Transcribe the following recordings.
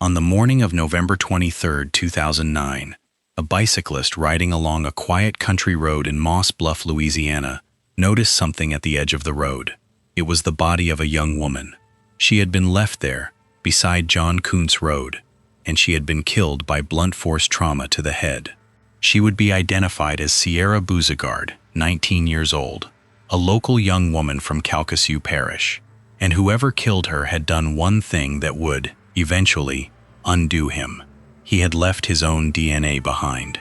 On the morning of November 23, 2009, a bicyclist riding along a quiet country road in Moss Bluff, Louisiana, noticed something at the edge of the road. It was the body of a young woman. She had been left there, beside John Kuntz Road, and she had been killed by blunt force trauma to the head. She would be identified as Sierra Bouzigard, 19 years old, a local young woman from Calcasieu Parish, and whoever killed her had done one thing that would, eventually, undo him. He had left his own DNA behind.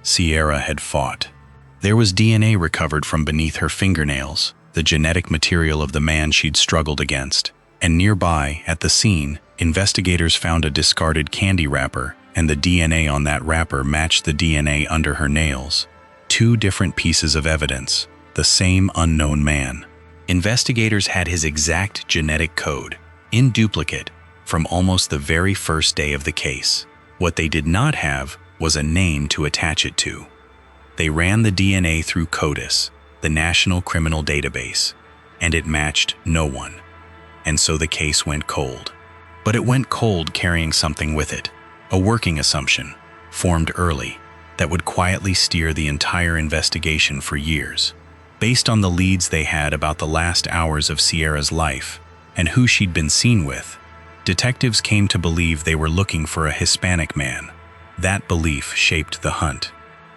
Sierra had fought. There was DNA recovered from beneath her fingernails, the genetic material of the man she'd struggled against. And nearby, at the scene, investigators found a discarded candy wrapper, and the DNA on that wrapper matched the DNA under her nails. Two different pieces of evidence, the same unknown man. Investigators had his exact genetic code, in duplicate, from almost the very first day of the case. What they did not have was a name to attach it to. They ran the DNA through CODIS, the National Criminal Database, and it matched no one. And so the case went cold. But it went cold carrying something with it, a working assumption, formed early, that would quietly steer the entire investigation for years. Based on the leads they had about the last hours of Sierra's life and who she'd been seen with, detectives came to believe they were looking for a Hispanic man. That belief shaped the hunt.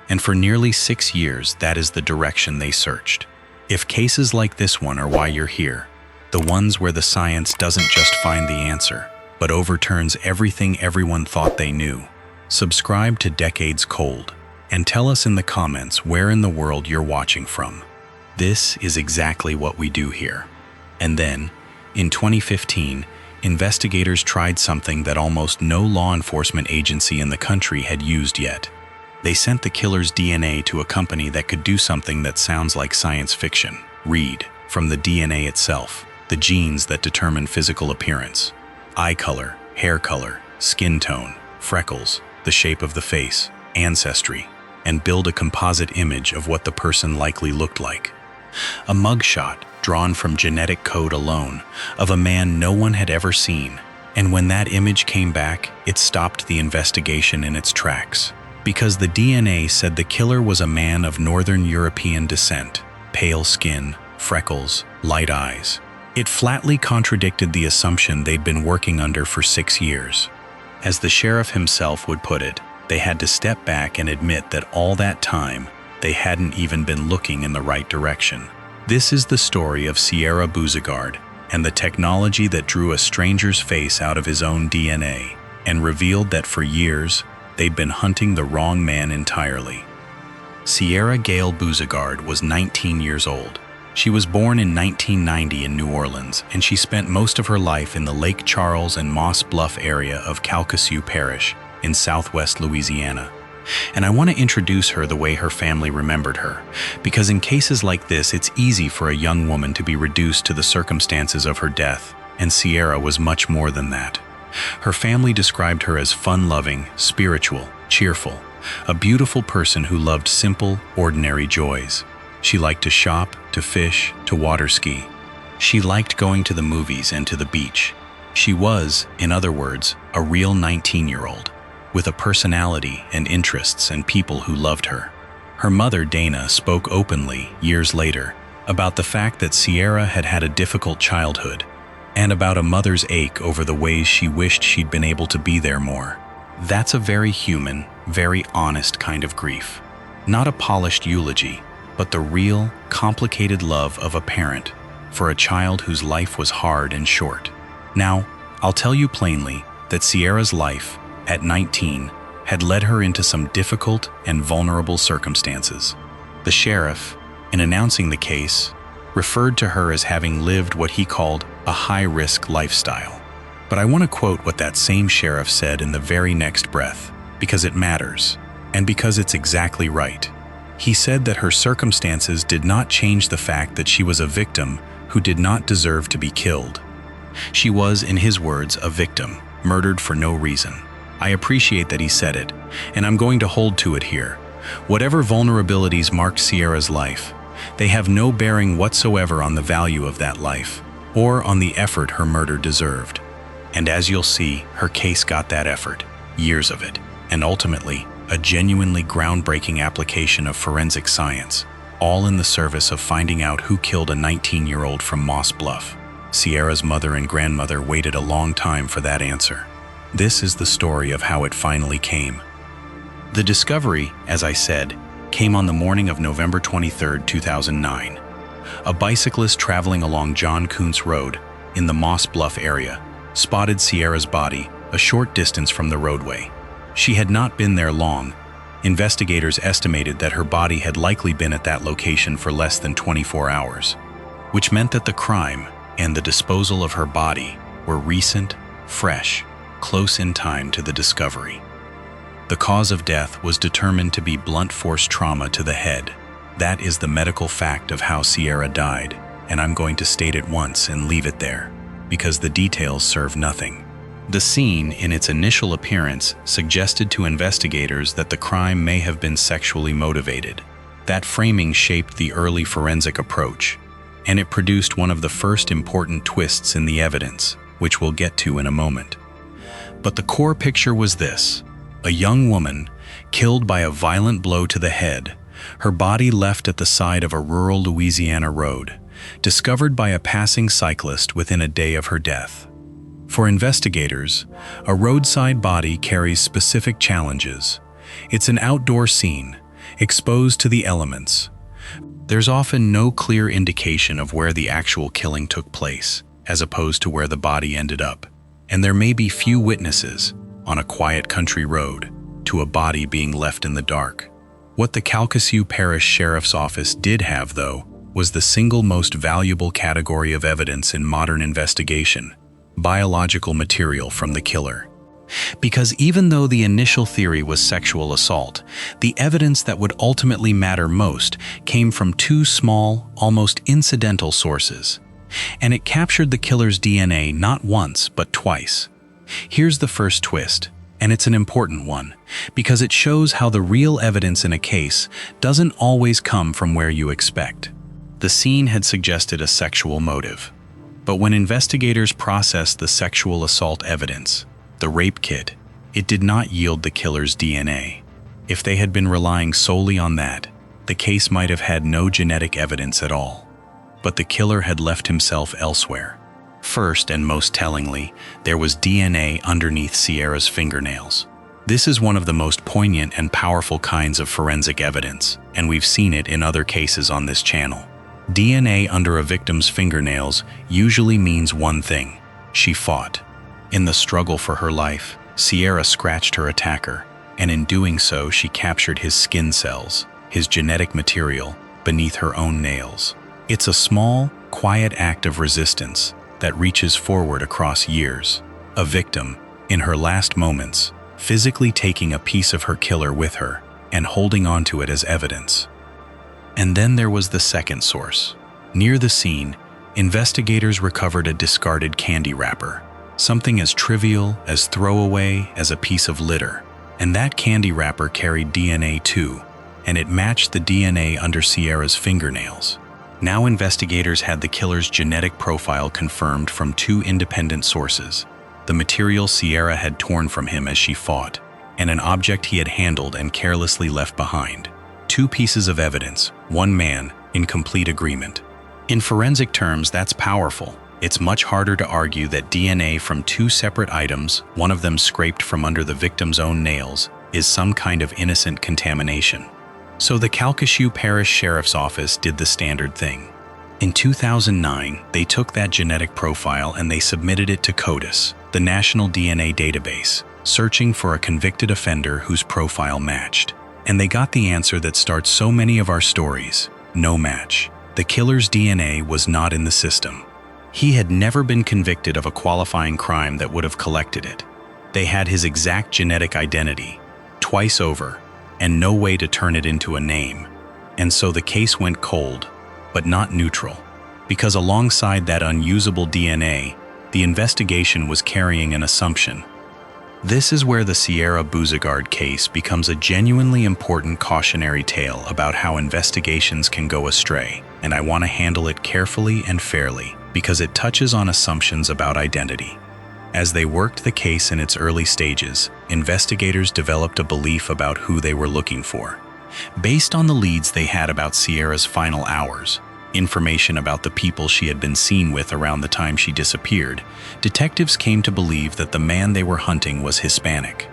And for nearly 6 years, that is the direction they searched. If cases like this one are why you're here, the ones where the science doesn't just find the answer, but overturns everything everyone thought they knew, subscribe to Decades Cold and tell us in the comments where in the world you're watching from. This is exactly what we do here. And then, in 2015, investigators tried something that almost no law enforcement agency in the country had used yet. They sent the killer's DNA to a company that could do something that sounds like science fiction. Read from the DNA itself, the genes that determine physical appearance, eye color, hair color, skin tone, freckles, the shape of the face, ancestry, and build a composite image of what the person likely looked like. A mugshot drawn from genetic code alone of a man no one had ever seen. And when that image came back, it stopped the investigation in its tracks. Because the DNA said the killer was a man of Northern European descent, pale skin, freckles, light eyes. It flatly contradicted the assumption they'd been working under for 6 years. As the sheriff himself would put it, they had to step back and admit that all that time, they hadn't even been looking in the right direction. This is the story of Sierra Bouzigard and the technology that drew a stranger's face out of his own DNA and revealed that for years, they'd been hunting the wrong man entirely. Sierra Gail Bouzigard was 19 years old. She was born in 1990 in New Orleans, and she spent most of her life in the Lake Charles and Moss Bluff area of Calcasieu Parish in southwest Louisiana. And I want to introduce her the way her family remembered her, because in cases like this, it's easy for a young woman to be reduced to the circumstances of her death, and Sierra was much more than that. Her family described her as fun-loving, spiritual, cheerful, a beautiful person who loved simple, ordinary joys. She liked to shop, to fish, to water ski. She liked going to the movies and to the beach. She was, in other words, a real 19-year-old, with a personality and interests and people who loved her. Her mother, Dana, spoke openly, years later, about the fact that Sierra had had a difficult childhood, and about a mother's ache over the ways she wished she'd been able to be there more. That's a very human, very honest kind of grief. Not a polished eulogy, but the real, complicated love of a parent for a child whose life was hard and short. Now, I'll tell you plainly that Sierra's life, at 19, had led her into some difficult and vulnerable circumstances. The sheriff, in announcing the case, referred to her as having lived what he called a high-risk lifestyle. But I want to quote what that same sheriff said in the very next breath, because it matters, and because it's exactly right. He said that her circumstances did not change the fact that she was a victim who did not deserve to be killed. She was, in his words, a victim, murdered for no reason. I appreciate that he said it, and I'm going to hold to it here. Whatever vulnerabilities marked Sierra's life, they have no bearing whatsoever on the value of that life, or on the effort her murder deserved. And as you'll see, her case got that effort, years of it, and ultimately, a genuinely groundbreaking application of forensic science, all in the service of finding out who killed a 19-year-old from Moss Bluff. Sierra's mother and grandmother waited a long time for that answer. This is the story of how it finally came. The discovery, as I said, came on the morning of November 23, 2009. A bicyclist traveling along John Kuntz Road in the Moss Bluff area spotted Sierra's body a short distance from the roadway. She had not been there long. Investigators estimated that her body had likely been at that location for less than 24 hours, which meant that the crime and the disposal of her body were recent, fresh, close in time to the discovery. The cause of death was determined to be blunt force trauma to the head. That is the medical fact of how Sierra died, and I'm going to state it once and leave it there, because the details serve nothing. The scene, in its initial appearance, suggested to investigators that the crime may have been sexually motivated. That framing shaped the early forensic approach, and it produced one of the first important twists in the evidence, which we'll get to in a moment. But the core picture was this: a young woman killed by a violent blow to the head, her body left at the side of a rural Louisiana road, discovered by a passing cyclist within a day of her death. For investigators, a roadside body carries specific challenges. It's an outdoor scene, exposed to the elements. There's often no clear indication of where the actual killing took place, as opposed to where the body ended up. And there may be few witnesses, on a quiet country road, to a body being left in the dark. What the Calcasieu Parish Sheriff's Office did have, though, was the single most valuable category of evidence in modern investigation: biological material from the killer. Because even though the initial theory was sexual assault, the evidence that would ultimately matter most came from two small, almost incidental sources. And it captured the killer's DNA not once, but twice. Here's the first twist, and it's an important one, because it shows how the real evidence in a case doesn't always come from where you expect. The scene had suggested a sexual motive. But when investigators processed the sexual assault evidence, the rape kit, it did not yield the killer's DNA. If they had been relying solely on that, the case might have had no genetic evidence at all. But the killer had left himself elsewhere. First, and most tellingly, there was DNA underneath Sierra's fingernails. This is one of the most poignant and powerful kinds of forensic evidence, and we've seen it in other cases on this channel. DNA under a victim's fingernails usually means one thing: she fought. In the struggle for her life, Sierra scratched her attacker, and in doing so she captured his skin cells, his genetic material, beneath her own nails. It's a small, quiet act of resistance that reaches forward across years. A victim, in her last moments, physically taking a piece of her killer with her and holding onto it as evidence. And then there was the second source. Near the scene, investigators recovered a discarded candy wrapper, something as trivial, as throwaway as a piece of litter. And that candy wrapper carried DNA too, and it matched the DNA under Sierra's fingernails. Now investigators had the killer's genetic profile confirmed from two independent sources: the material Sierra had torn from him as she fought, and an object he had handled and carelessly left behind. Two pieces of evidence, one man, in complete agreement. In forensic terms, that's powerful. It's much harder to argue that DNA from two separate items, one of them scraped from under the victim's own nails, is some kind of innocent contamination. So the Calcasieu Parish Sheriff's Office did the standard thing. In 2009, they took that genetic profile and they submitted it to CODIS, the National DNA Database, searching for a convicted offender whose profile matched. And they got the answer that starts so many of our stories: no match. The killer's DNA was not in the system. He had never been convicted of a qualifying crime that would have collected it. They had his exact genetic identity, twice over, and no way to turn it into a name. And so the case went cold, but not neutral, because alongside that unusable DNA, the investigation was carrying an assumption. This is where the Sierra Bouzigard case becomes a genuinely important cautionary tale about how investigations can go astray, and I want to handle it carefully and fairly, because it touches on assumptions about identity. As they worked the case in its early stages, investigators developed a belief about who they were looking for. Based on the leads they had about Sierra's final hours, information about the people she had been seen with around the time she disappeared, detectives came to believe that the man they were hunting was Hispanic.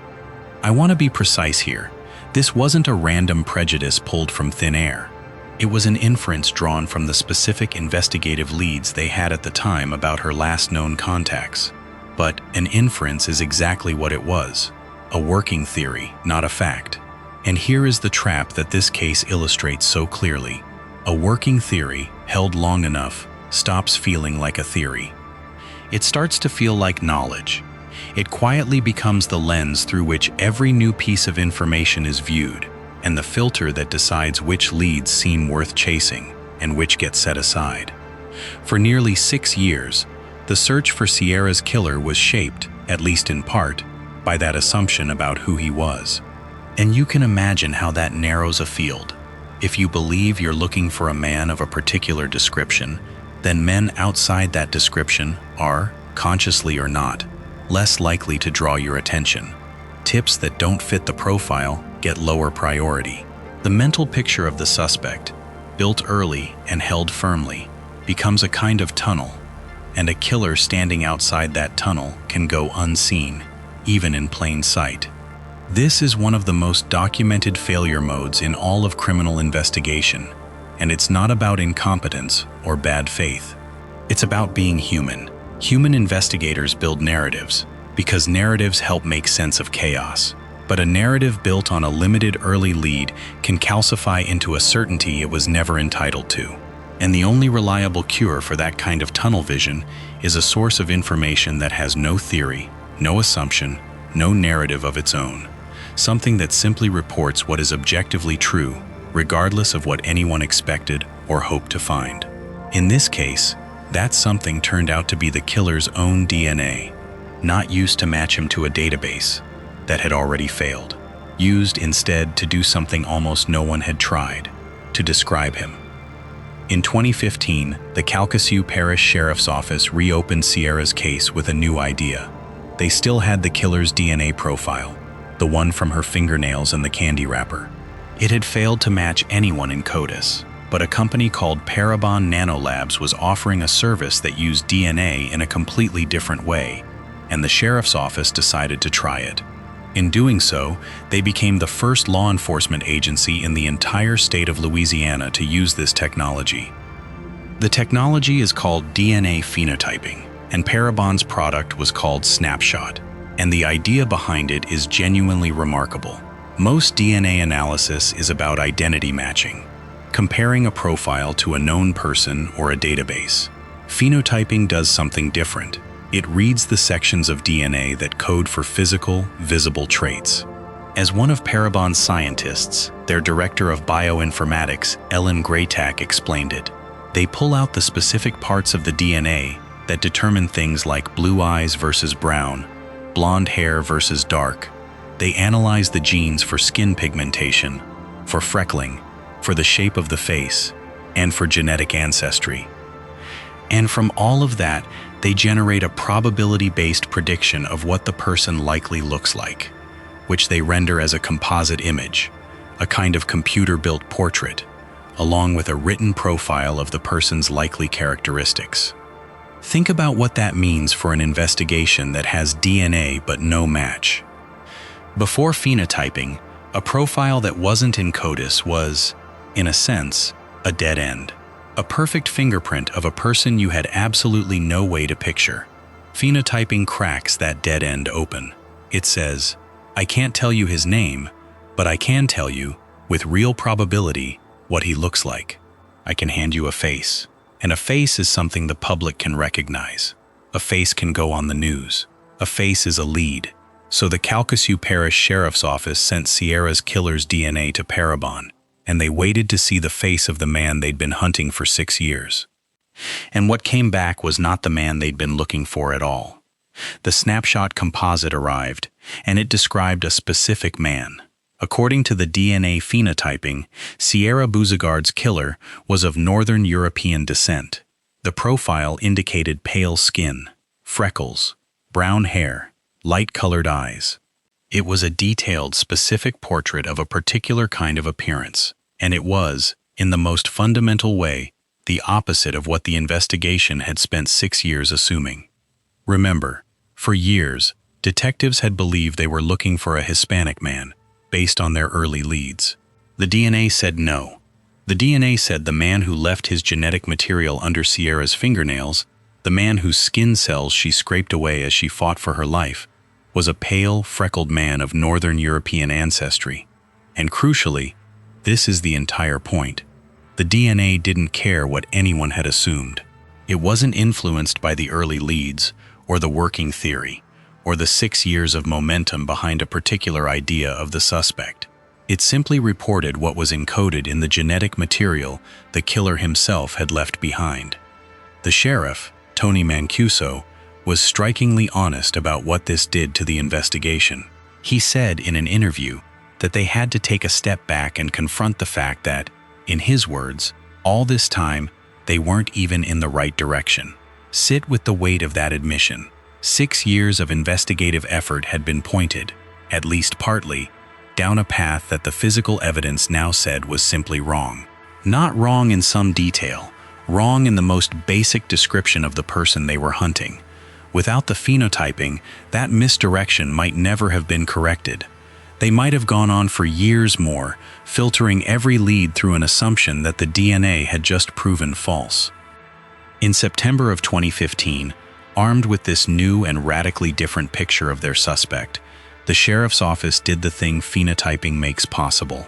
I want to be precise here. This wasn't a random prejudice pulled from thin air. It was an inference drawn from the specific investigative leads they had at the time about her last known contacts. But an inference is exactly what it was, a working theory, not a fact. And here is the trap that this case illustrates so clearly. A working theory, held long enough, stops feeling like a theory. It starts to feel like knowledge. It quietly becomes the lens through which every new piece of information is viewed, and the filter that decides which leads seem worth chasing and which get set aside. For nearly 6 years, the search for Sierra's killer was shaped, at least in part, by that assumption about who he was. And you can imagine how that narrows a field. If you believe you're looking for a man of a particular description, then men outside that description are, consciously or not, less likely to draw your attention. Tips that don't fit the profile get lower priority. The mental picture of the suspect, built early and held firmly, becomes a kind of tunnel, and a killer standing outside that tunnel can go unseen, even in plain sight. This is one of the most documented failure modes in all of criminal investigation, and it's not about incompetence or bad faith. It's about being human. Human investigators build narratives, because narratives help make sense of chaos. But a narrative built on a limited early lead can calcify into a certainty it was never entitled to. And the only reliable cure for that kind of tunnel vision is a source of information that has no theory, no assumption, no narrative of its own. Something that simply reports what is objectively true, regardless of what anyone expected or hoped to find. In this case, that something turned out to be the killer's own DNA, not used to match him to a database that had already failed, used instead to do something almost no one had tried, to describe him. In 2015, the Calcasieu Parish Sheriff's Office reopened Sierra's case with a new idea. They still had the killer's DNA profile, the one from her fingernails and the candy wrapper. It had failed to match anyone in CODIS, but a company called Parabon Nanolabs was offering a service that used DNA in a completely different way, and the sheriff's office decided to try it. In doing so, they became the first law enforcement agency in the entire state of Louisiana to use this technology. The technology is called DNA phenotyping, and Parabon's product was called Snapshot, and the idea behind it is genuinely remarkable. Most DNA analysis is about identity matching, comparing a profile to a known person or a database. Phenotyping does something different. It reads the sections of DNA that code for physical, visible traits. As one of Parabon's scientists, their director of bioinformatics, Ellen Graytack, explained it, they pull out the specific parts of the DNA that determine things like blue eyes versus brown, blonde hair versus dark. They analyze the genes for skin pigmentation, for freckling, for the shape of the face, and for genetic ancestry. And from all of that, they generate a probability-based prediction of what the person likely looks like, which they render as a composite image, a kind of computer-built portrait, along with a written profile of the person's likely characteristics. Think about what that means for an investigation that has DNA but no match. Before phenotyping, a profile that wasn't in CODIS was, in a sense, a dead end. A perfect fingerprint of a person you had absolutely no way to picture. Phenotyping cracks that dead end open. It says, I can't tell you his name, but I can tell you, with real probability, what he looks like. I can hand you a face. And a face is something the public can recognize. A face can go on the news. A face is a lead. So the Calcasieu Parish Sheriff's Office sent Sierra's killer's DNA to Parabon, and they waited to see the face of the man they'd been hunting for 6 years. And what came back was not the man they'd been looking for at all. The Snapshot composite arrived, and it described a specific man. According to the DNA phenotyping, Sierra Bouzigard's killer was of Northern European descent. The profile indicated pale skin, freckles, brown hair, light-colored eyes. It was a detailed, specific portrait of a particular kind of appearance, and it was, in the most fundamental way, the opposite of what the investigation had spent 6 years assuming. Remember, for years, detectives had believed they were looking for a Hispanic man, based on their early leads. The DNA said no. The DNA said the man who left his genetic material under Sierra's fingernails, the man whose skin cells she scraped away as she fought for her life, was a pale, freckled man of Northern European ancestry. And crucially, this is the entire point. The DNA didn't care what anyone had assumed. It wasn't influenced by the early leads, or the working theory, or the 6 years of momentum behind a particular idea of the suspect. It simply reported what was encoded in the genetic material the killer himself had left behind. The sheriff, Tony Mancuso, was strikingly honest about what this did to the investigation. He said in an interview that they had to take a step back and confront the fact that, in his words, all this time, they weren't even in the right direction. Sit with the weight of that admission. 6 years of investigative effort had been pointed, at least partly, down a path that the physical evidence now said was simply wrong. Not wrong in some detail, wrong in the most basic description of the person they were hunting. Without the phenotyping, that misdirection might never have been corrected. They might have gone on for years more, filtering every lead through an assumption that the DNA had just proven false. In September of 2015, armed with this new and radically different picture of their suspect, the sheriff's office did the thing phenotyping makes possible.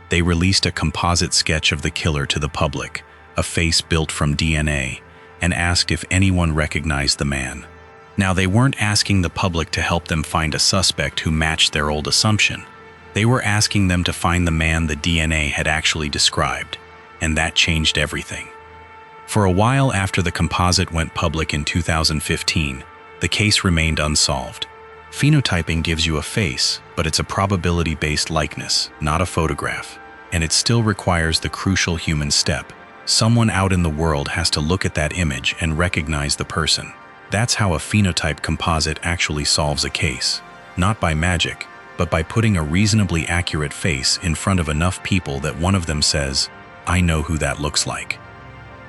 They released a composite sketch of the killer to the public, a face built from DNA, and asked if anyone recognized the man. Now, they weren't asking the public to help them find a suspect who matched their old assumption. They were asking them to find the man the DNA had actually described, and that changed everything. For a while after the composite went public in 2015, the case remained unsolved. Phenotyping gives you a face, but it's a probability-based likeness, not a photograph, and it still requires the crucial human step. Someone out in the world has to look at that image and recognize the person. That's how a phenotype composite actually solves a case. Not by magic, but by putting a reasonably accurate face in front of enough people that one of them says, "I know who that looks like."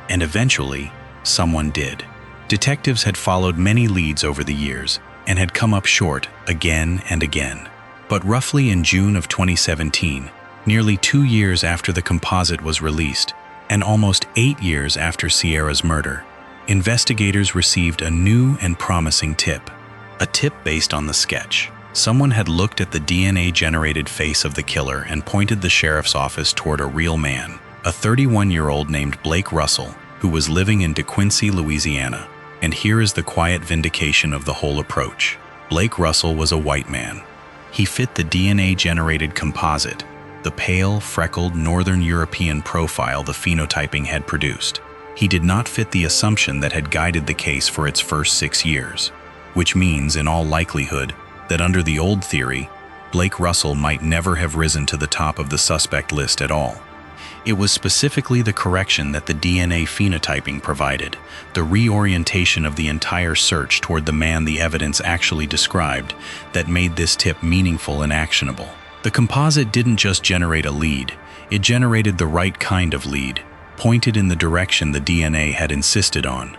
And eventually, someone did. Detectives had followed many leads over the years and had come up short again and again. But roughly in June of 2017, nearly 2 years after the composite was released, and almost 8 years after Sierra's murder, investigators received a new and promising tip. A tip based on the sketch. Someone had looked at the DNA-generated face of the killer and pointed the sheriff's office toward a real man, a 31-year-old named Blake Russell, who was living in DeQuincy, Louisiana. And here is the quiet vindication of the whole approach. Blake Russell was a white man. He fit the DNA-generated composite, the pale, freckled Northern European profile the phenotyping had produced. He did not fit the assumption that had guided the case for its first 6 years, which means, in all likelihood, that under the old theory, Blake Russell might never have risen to the top of the suspect list at all. It was specifically the correction that the DNA phenotyping provided, the reorientation of the entire search toward the man the evidence actually described, that made this tip meaningful and actionable. The composite didn't just generate a lead, it generated the right kind of lead, pointed in the direction the DNA had insisted on.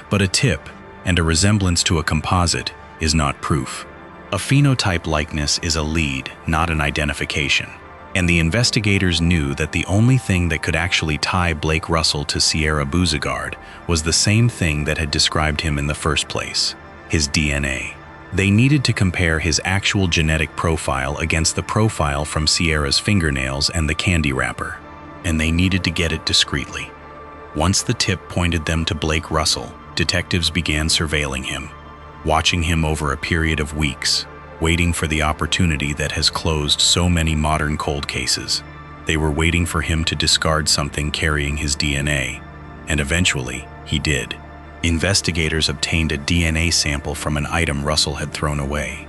But a tip, and a resemblance to a composite, is not proof. A phenotype likeness is a lead, not an identification. And the investigators knew that the only thing that could actually tie Blake Russell to Sierra Bouzigard was the same thing that had described him in the first place: his DNA. They needed to compare his actual genetic profile against the profile from Sierra's fingernails and the candy wrapper, and they needed to get it discreetly. Once the tip pointed them to Blake Russell, detectives began surveilling him, watching him over a period of weeks, waiting for the opportunity that has closed so many modern cold cases. They were waiting for him to discard something carrying his DNA, and eventually, he did. Investigators obtained a DNA sample from an item Russell had thrown away.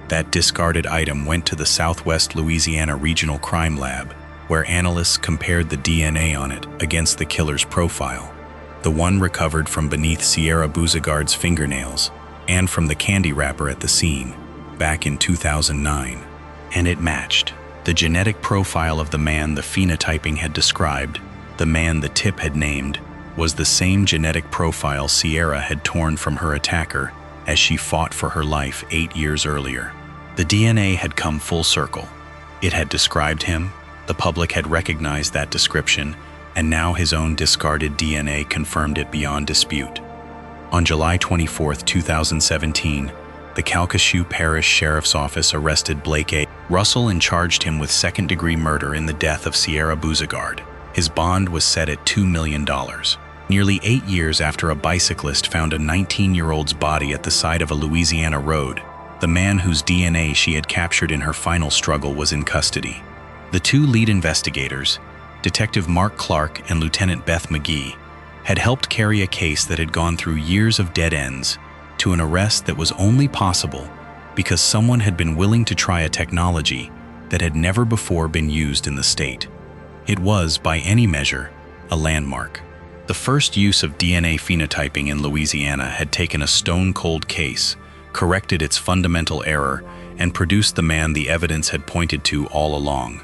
That discarded item went to the Southwest Louisiana Regional Crime Lab, where analysts compared the DNA on it against the killer's profile, the one recovered from beneath Sierra Bouzigard's fingernails. and from the candy wrapper at the scene, back in 2009. And it matched. The genetic profile of the man the phenotyping had described, the man the tip had named, was the same genetic profile Sierra had torn from her attacker as she fought for her life 8 years earlier. The DNA had come full circle. It had described him, the public had recognized that description, and now his own discarded DNA confirmed it beyond dispute. On July 24, 2017, the Calcasieu Parish Sheriff's Office arrested Blake A. Russell and charged him with second-degree murder in the death of Sierra Bouzigard. His bond was set at $2 million. Nearly 8 years after a bicyclist found a 19-year-old's body at the side of a Louisiana road, the man whose DNA she had captured in her final struggle was in custody. The two lead investigators, Detective Mark Clark and Lieutenant Beth McGee, had helped carry a case that had gone through years of dead ends to an arrest that was only possible because someone had been willing to try a technology that had never before been used in the state. It was, by any measure, a landmark. The first use of DNA phenotyping in Louisiana had taken a stone-cold case, corrected its fundamental error, and produced the man the evidence had pointed to all along.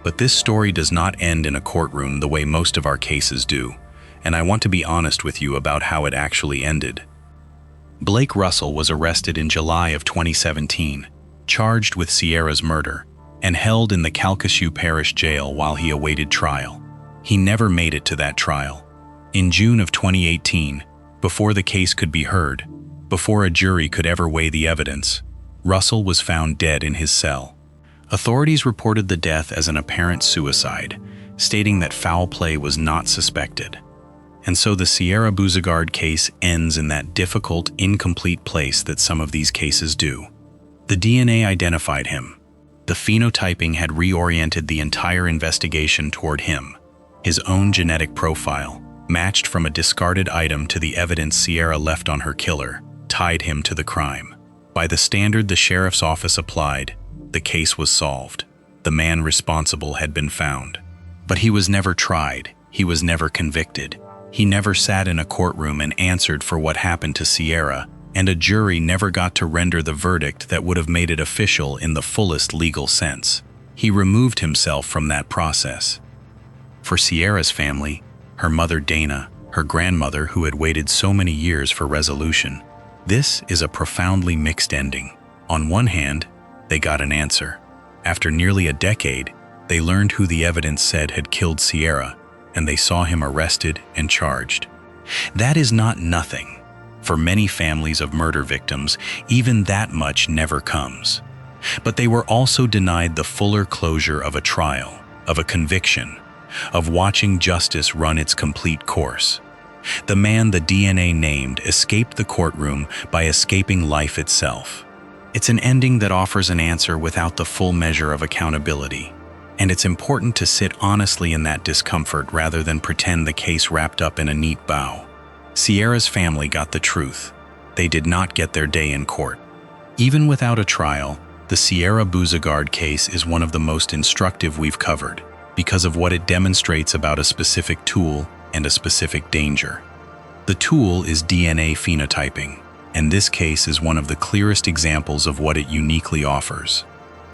But this story does not end in a courtroom the way most of our cases do, and I want to be honest with you about how it actually ended. Blake Russell was arrested in July of 2017, charged with Sierra's murder, and held in the Calcasieu Parish Jail while he awaited trial. He never made it to that trial. In June of 2018, before the case could be heard, before a jury could ever weigh the evidence, Russell was found dead in his cell. Authorities reported the death as an apparent suicide, stating that foul play was not suspected. And so the Sierra Bouzigard case ends in that difficult, incomplete place that some of these cases do. The DNA identified him. The phenotyping had reoriented the entire investigation toward him. His own genetic profile, matched from a discarded item to the evidence Sierra left on her killer, tied him to the crime. By the standard the sheriff's office applied, the case was solved. The man responsible had been found. But he was never tried. He was never convicted. He never sat in a courtroom and answered for what happened to Sierra, and a jury never got to render the verdict that would have made it official in the fullest legal sense. He removed himself from that process. For Sierra's family, her mother Dana, her grandmother who had waited so many years for resolution, this is a profoundly mixed ending. On one hand, they got an answer. After nearly a decade, they learned who the evidence said had killed Sierra, and they saw him arrested and charged. That is not nothing. For many families of murder victims, even that much never comes. But they were also denied the fuller closure of a trial, of a conviction, of watching justice run its complete course. The man the DNA named escaped the courtroom by escaping life itself. It's an ending that offers an answer without the full measure of accountability. And it's important to sit honestly in that discomfort rather than pretend the case wrapped up in a neat bow. Sierra's family got the truth. They did not get their day in court. Even without a trial, the Sierra Bouzigard case is one of the most instructive we've covered because of what it demonstrates about a specific tool and a specific danger. The tool is DNA phenotyping, and this case is one of the clearest examples of what it uniquely offers.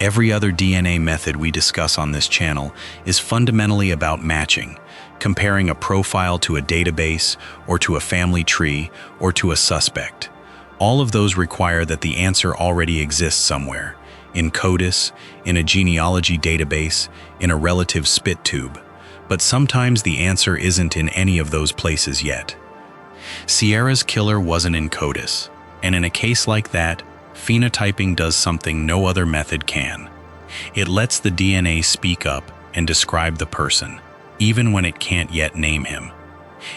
Every other DNA method we discuss on this channel is fundamentally about matching, comparing a profile to a database, or to a family tree, or to a suspect. All of those require that the answer already exists somewhere, in CODIS, in a genealogy database, in a relative spit tube. But sometimes the answer isn't in any of those places yet. Sierra's killer wasn't in CODIS, and in a case like that, phenotyping does something no other method can. It lets the DNA speak up and describe the person, even when it can't yet name him.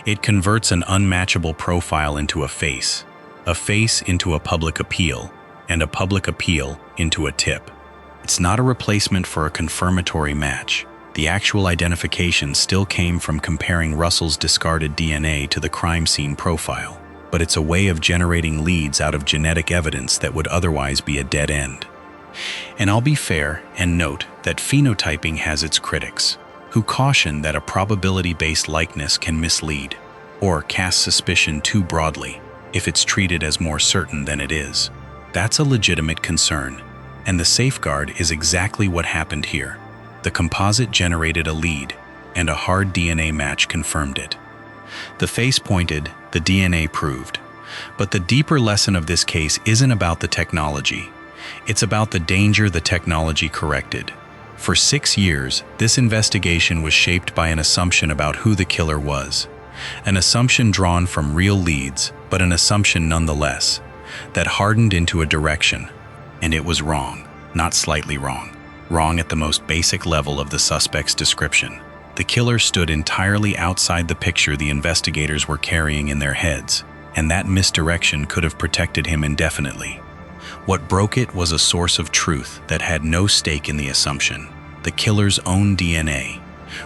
It converts an unmatchable profile into a face into a public appeal, and a public appeal into a tip. It's not a replacement for a confirmatory match. The actual identification still came from comparing Russell's discarded DNA to the crime scene profile, but it's a way of generating leads out of genetic evidence that would otherwise be a dead end. And I'll be fair and note that phenotyping has its critics, who caution that a probability-based likeness can mislead or cast suspicion too broadly. if it's treated as more certain than it is. That's a legitimate concern, and the safeguard is exactly what happened here. The composite generated a lead, and a hard DNA match confirmed it. The face pointed, the DNA proved. But the deeper lesson of this case isn't about the technology. It's about the danger the technology corrected. For 6 years, this investigation was shaped by an assumption about who the killer was. An assumption drawn from real leads, but an assumption nonetheless, that hardened into a direction. And it was wrong, not slightly wrong. Wrong at the most basic level of the suspect's description. The killer stood entirely outside the picture the investigators were carrying in their heads, and that misdirection could have protected him indefinitely. What broke it was a source of truth that had no stake in the assumption, the killer's own DNA,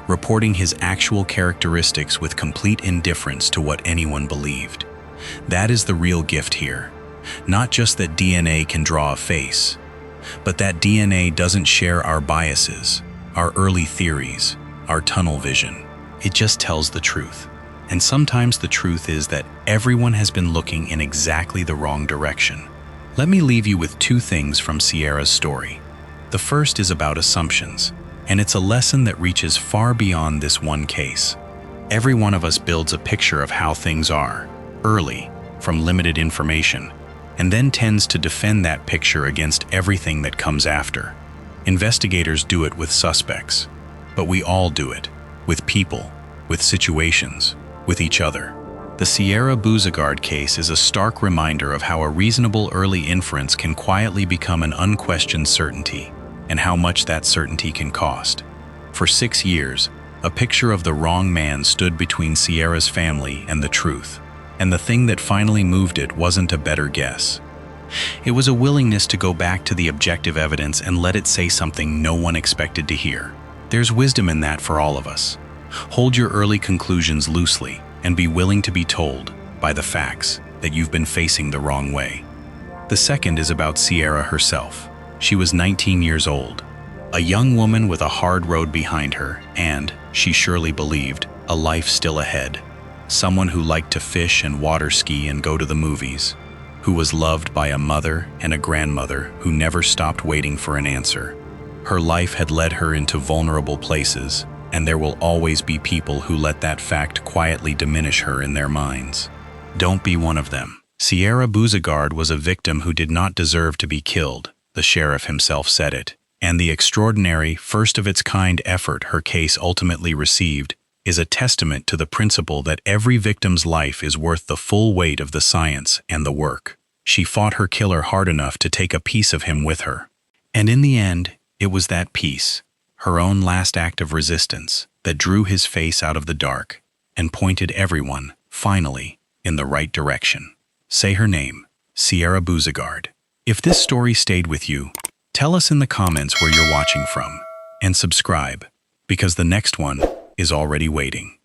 reporting his actual characteristics with complete indifference to what anyone believed. That is the real gift here. Not just that DNA can draw a face, but that DNA doesn't share our biases, our early theories, our tunnel vision. It just tells the truth. And sometimes the truth is that everyone has been looking in exactly the wrong direction. Let me leave you with 2 things from Sierra's story. The first is about assumptions, and it's a lesson that reaches far beyond this one case. Every one of us builds a picture of how things are, early, from limited information, and then tends to defend that picture against everything that comes after. Investigators do it with suspects, but we all do it, with people, with situations, with each other. The Sierra Bouzigard case is a stark reminder of how a reasonable early inference can quietly become an unquestioned certainty, and how much that certainty can cost. For 6 years, a picture of the wrong man stood between Sierra's family and the truth, and the thing that finally moved it wasn't a better guess. It was a willingness to go back to the objective evidence and let it say something no one expected to hear. There's wisdom in that for all of us. Hold your early conclusions loosely and be willing to be told, by the facts, that you've been facing the wrong way. The second is about Sierra herself. She was 19 years old, a young woman with a hard road behind her and, she surely believed, a life still ahead. Someone who liked to fish and water ski and go to the movies, who was loved by a mother and a grandmother who never stopped waiting for an answer. Her life had led her into vulnerable places, and there will always be people who let that fact quietly diminish her in their minds. Don't be one of them. Sierra Bouzigard was a victim who did not deserve to be killed. The sheriff himself said it. And the extraordinary, first-of-its-kind effort her case ultimately received is a testament to the principle that every victim's life is worth the full weight of the science and the work. She fought her killer hard enough to take a piece of him with her. And in the end, it was that piece, her own last act of resistance, that drew his face out of the dark and pointed everyone, finally, in the right direction. Say her name, Sierra Bouzigard. If this story stayed with you, tell us in the comments where you're watching from, and subscribe, because the next one is already waiting.